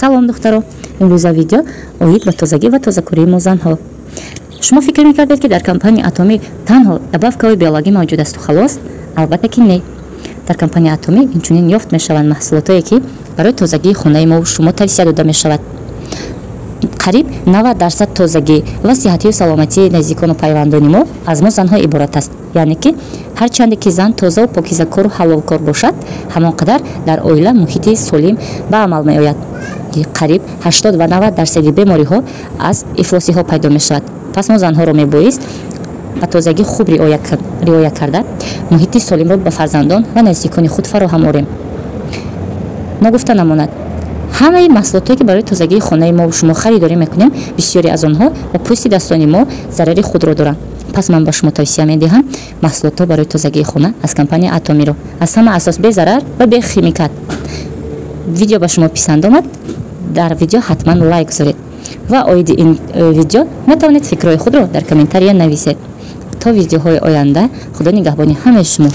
салом духтаро. имрӯза видео оид ба тозагӣ ва тозакории мо занҳо. шумо фикр мекардед ки дар компанияи Atomi танҳо добавкаҳои биологӣ мавҷуд асту халос? албатта ки не. дар компанияи Atomi инчунин ёфт мешаванд маҳсулотое ки барои тозагии хонаи мо шумо тавсия дода мешавад. қариб 90% тозагӣ ва сиҳатию саломатии наздикону пайвандони мо аз мо занҳо иборат аст. яъне ки ҳарчанде ки зан тозаву покизакору ҳалолкор бошад, ҳамон қадар дар оила муҳити солим ба амал меояд. қариб 80 ва 90% бемориҳо аз ифлосиҳо пайдо мешавад. пас мо занҳоро мебоист ба тозагӣ хуб риоя карда муҳити солимро ба фарзандон ва наздикони худ фароҳам орем. нагуфта намонад, ҳамаи маҳсулотое ки барои тозагии хонаи мо шумо харидорӣ мекунем, бисёре аз онҳо ба пӯсти достони мо зарари худро доранд. пас ман ба шумо тавсия медиҳам маҳсулотҳо барои тозагии хона аз компанияи Atomiро аз ҳама асос безарар ва бехимикат. видео ба шумо писанд омад? дар видео ҳатман лайк гузоред ва оиди ин видео метавонед фикрҳои худро дар комментария нависед. то видеоҳои оянда, худо нигаҳбони ҳамаи шумо.